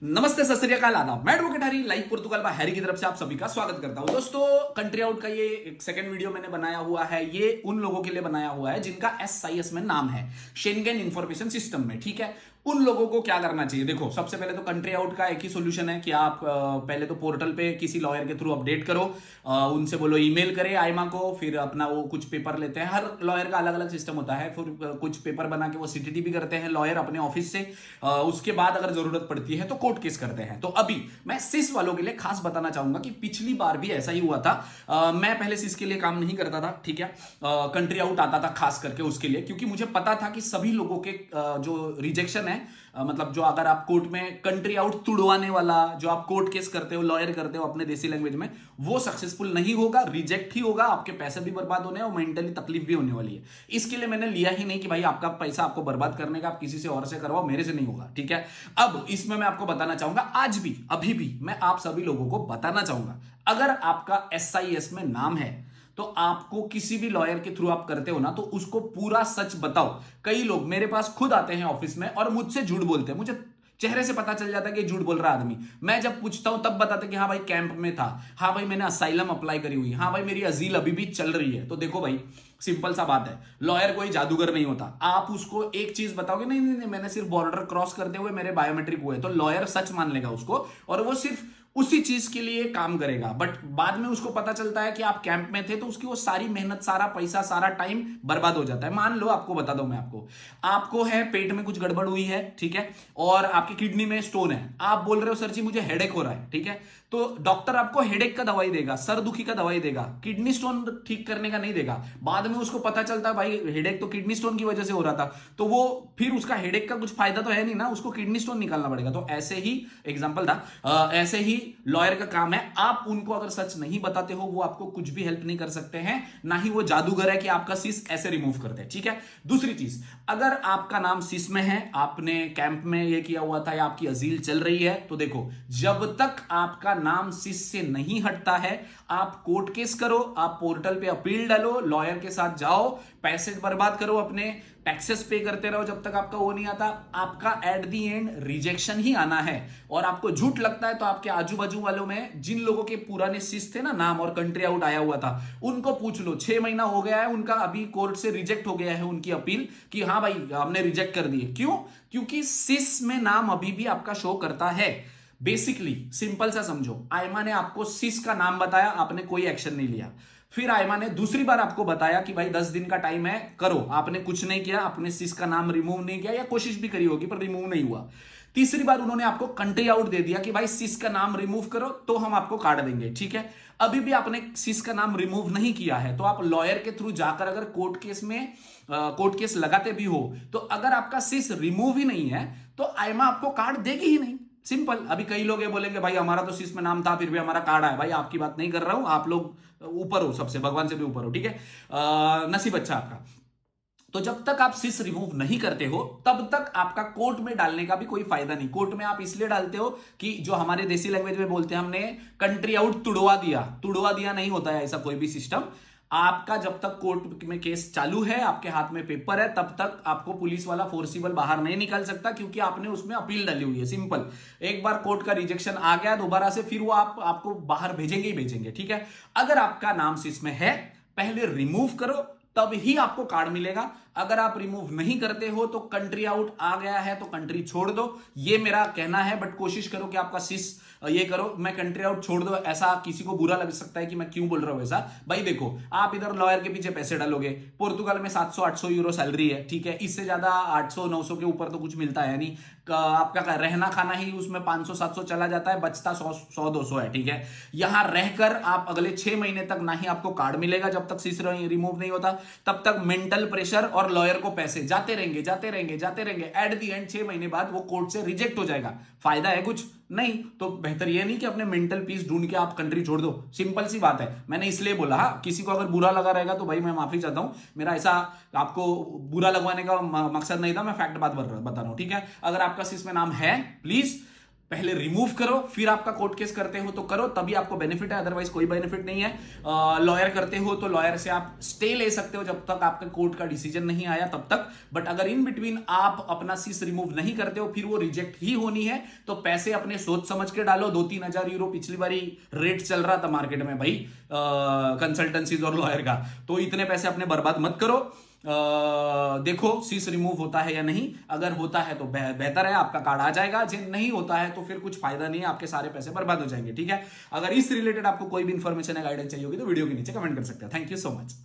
नमस्ते, सत श्री अकाल, आदाब। मैं एडवोकेट हरी, लाइव पुर्तगाल बाय हैरी की तरफ से आप सभी का स्वागत करता हूं। दोस्तों, कंट्री आउट का ये एक सेकंड वीडियो मैंने बनाया हुआ है। ये उन लोगों के लिए बनाया हुआ है जिनका SIS में नाम है, शेंगेन इंफॉर्मेशन सिस्टम में। ठीक है, उन लोगों को क्या करना चाहिए? देखो, सबसे पहले तो कंट्री आउट का एक ही सोल्यूशन है कि आप पहले तो पोर्टल पे किसी लॉयर के थ्रू अपडेट करो, उनसे बोलो ईमेल करे आईमा को, फिर अपना वो कुछ पेपर लेते हैं। हर लॉयर का अलग अलग सिस्टम होता है। फिर कुछ पेपर बना के वो CTT भी करते हैं लॉयर अपने ऑफिस से। उसके बाद अगर जरूरत पड़ती है तो कोर्ट केस करते हैं। तो अभी मैं सिस वालों के लिए खास बताना चाहूंगा कि पिछली बार भी ऐसा ही हुआ था। मैं पहले सिस के लिए काम नहीं करता था, ठीक है, कंट्री आउट आता था खास करके उसके लिए, क्योंकि मुझे पता था कि सभी लोगों के जो रिजेक्शन है, मतलब जो अगर आप कोर्ट में कंट्री आउट तुड़वाने वाला जो आप कोर्ट केस करते हो, लॉयर करते हो अपने देसी लैंग्वेज में, वो सक्सेसफुल नहीं होगा, रिजेक्ट ही होगा, आपके पैसे भी बर्बाद होने और मेंटली तकलीफ भी होने वाली है। इसके लिए मैंने लिया ही नहीं कि भाई आपका पैसा आपको बर्बाद करने का, आप किसी से और से करवाओ, मेरे से नहीं होगा। ठीक है, अब इसमें मैं आपको बताना चाहूंगा, आज भी अभी भी मैं आप सभी लोगों को बताना चाहूंगा, अगर आपका SIS में नाम है तो आपको किसी भी लॉयर के थ्रू आप करते हो ना, तो उसको पूरा सच बताओ। कई लोग मेरे पास खुद आते हैं ऑफिस में और मुझसे झूठ बोलते हैं, मुझे चेहरे से पता चल जाता है कि झूठ बोल रहा आदमी। मैं जब पूछता हूं तब बताते कि हाँ भाई कैंप में था, हाँ भाई मैंने असाइलम अप्लाई करी हुई, हाँ भाई मेरी अजील अभी भी चल रही है। तो देखो भाई, सिंपल सा बात है, लॉयर कोई जादूगर नहीं होता। आप उसको एक चीज बताओगे, नहीं नहीं नहीं मैंने सिर्फ बॉर्डर क्रॉस करते हुए मेरे बायोमेट्रिक हुए, तो लॉयर सच मान लेगा उसको और वो सिर्फ उसी चीज के लिए काम करेगा। बट बाद में उसको पता चलता है कि आप कैंप में थे, तो उसकी वो सारी मेहनत, सारा पैसा, सारा टाइम बर्बाद हो जाता है। मान लो, आपको बता दूं मैं, आपको है पेट में कुछ गड़बड़ हुई है, ठीक है, और आपकी किडनी में स्टोन है। आप बोल रहे हो सर जी मुझे हेडेक हो रहा है, ठीक है, तो डॉक्टर आपको हेडेक का दवाई देगा, सर दुखी का दवाई देगा, किडनी स्टोन ठीक करने का नहीं देगा। बाद में उसको पता चलता है भाई हेडेक तो किडनी स्टोन की वजह से हो रहा था, तो वो फिर उसका हेडेक का कुछ फायदा तो है नहीं ना, उसको किडनी स्टोन निकालना पड़ेगा। तो ऐसे ही एग्जांपल था, ऐसे ही लॉयर का काम है। आप उनको अगर सच नहीं बताते हो, वो आपको कुछ भी हेल्प नहीं कर सकते हैं, ना ही वो जादूगर है कि आपका सिस ऐसे रिमूव करते हैं। ठीक है, दूसरी चीज, अगर आपका नाम सिस में है, आपने कैंप में ये किया हुआ था या आपकी अजील चल रही है, तो देखो, जब तक आपका नाम सिस से नहीं हटता है, आप कोर्ट केस करो, आप पोर्टल पे अपील डालो, लॉयर के साथ जाओ, पैसे बर्बाद करो, अपने टैक्सेस पे करते रहो, जब तक आपका वो नहीं आता, आपका एट दी एंड रिजेक्शन ही आना है। और आपको झूठ लगता है तो आपके आजू बाजू वालों में जिन लोगों के पुराने सिस थे ना नाम और कंट्री आउट आया हुआ था, उनको पूछ लो, 6 महीना हो गया है, उनका अभी कोर्ट से रिजेक्ट हो गया है उनकी अपील कि हाँ भाई हमने रिजेक्ट कर दिए। क्यों? क्योंकि सिस में नाम अभी भी आपका शो करता है। बेसिकली सिंपल सा समझो, आयमा ने आपको सिस का नाम बताया, आपने कोई एक्शन नहीं लिया। फिर आयमा ने दूसरी बार आपको बताया कि भाई 10 दिन का टाइम है, करो, आपने कुछ नहीं किया, आपने सिस का नाम रिमूव नहीं किया, या कोशिश भी करी होगी पर रिमूव नहीं हुआ। तीसरी बार उन्होंने आपको कंट्री आउट दे दिया कि भाई सिस का नाम रिमूव करो तो हम आपको कार्ड देंगे। ठीक है, अभी भी आपने सिस का नाम रिमूव नहीं किया है, तो आप लॉयर के थ्रू जाकर अगर कोर्ट केस लगाते भी हो, तो अगर आपका सिस रिमूव ही नहीं है तो आयमा आपको कार्ड देगी ही नहीं। सिंपल। अभी कई लोग ये बोलेंगे भाई हमारा तो सिस में नाम था फिर भी हमारा कार्ड आया। भाई आपकी बात नहीं कर रहा हूं, आप लोग ऊपर हो, सबसे भगवान से भी ऊपर हो, ठीक है, नसीब अच्छा आपका। तो जब तक आप सिस रिमूव नहीं करते हो, तब तक आपका कोर्ट में डालने का भी कोई फायदा नहीं। कोर्ट में आप इसलिए डालते हो कि जो हमारे देसी लैंग्वेज में बोलते हैं, हमने कंट्री आउट तुड़वा दिया। तुड़वा दिया नहीं होता है ऐसा कोई भी सिस्टम। आपका जब तक कोर्ट में केस चालू है, आपके हाथ में पेपर है, तब तक आपको पुलिस वाला फोर्सिबल बाहर नहीं निकाल सकता, क्योंकि आपने उसमें अपील डाली हुई है। सिंपल। एक बार कोर्ट का रिजेक्शन आ गया, दोबारा से फिर वो आपको बाहर भेजेंगे ही भेजेंगे। ठीक है, अगर आपका नाम सिस में है, पहले रिमूव करो, तब ही आपको कार्ड मिलेगा। अगर आप रिमूव नहीं करते हो तो कंट्री आउट आ गया है तो कंट्री छोड़ दो, ये मेरा कहना है। बट कोशिश करो कि आपका सिस ये करो, मैं कंट्री आउट छोड़ दो। ऐसा किसी को बुरा लग सकता है कि मैं क्यों बोल रहा हूं ऐसा। भाई देखो, आप इधर लॉयर के पीछे पैसे डालोगे, पोर्तुगाल में 700-800 यूरो सैलरी है, ठीक है, इससे ज्यादा 800-900 के ऊपर तो कुछ मिलता है नहीं। आपका रहना खाना ही उसमें 500-700 चला जाता है, बचता 100-200 है। ठीक है, यहां रहकर आप अगले 6 महीने तक ना ही आपको कार्ड मिलेगा, जब तक सिस रिमूव नहीं होता, तब तक मेंटल प्रेशर और लॉयर को पैसे जाते रहेंगे जाते रहेंगे जाते रहेंगे। एट दी एंड 6 महीने बाद वो कोर्ट से रिजेक्ट हो जाएगा। फायदा है कुछ नहीं। तो बेहतर ये नहीं कि अपने मेंटल पीस ढूंढ के आप कंट्री छोड़ दो। सिंपल सी बात है, मैंने इसलिए बोला। हाँ, किसी को अगर बुरा लगा रहेगा तो भाई मैं माफी चाहता हूं, मेरा ऐसा आपको बुरा लगवाने का मकसद नहीं था, मैं फैक्ट बात बता रहा हूं। ठीक है, अगर आपका सिस में नाम है, प्लीज पहले रिमूव करो, फिर आपका कोर्ट केस करते हो तो करो, तभी आपको बेनिफिट है, अदरवाइज कोई बेनिफिट नहीं है। लॉयर करते हो तो लॉयर से आप स्टे ले सकते हो जब तक आपका कोर्ट का डिसीजन नहीं आया तब तक। बट अगर इन बिटवीन आप अपना सीस रिमूव नहीं करते हो, फिर वो रिजेक्ट ही होनी है, तो पैसे अपने सोच समझ के डालो। 2-3 हजार यूरो पिछली बारी रेट चल रहा था मार्केट में भाई कंसल्टेंसीज और लॉयर का, तो इतने पैसे अपने बर्बाद मत करो। देखो सीस रिमूव होता है या नहीं, अगर होता है तो बेहतर है, आपका कार्ड आ जाएगा, जो नहीं होता है तो फिर कुछ फायदा नहीं है, आपके सारे पैसे बर्बाद हो जाएंगे। ठीक है, अगर इस रिलेटेड आपको कोई भी इंफॉर्मेशन या गाइडेंस चाहिए होगी तो वीडियो के नीचे कमेंट कर सकते हैं। Thank you so much.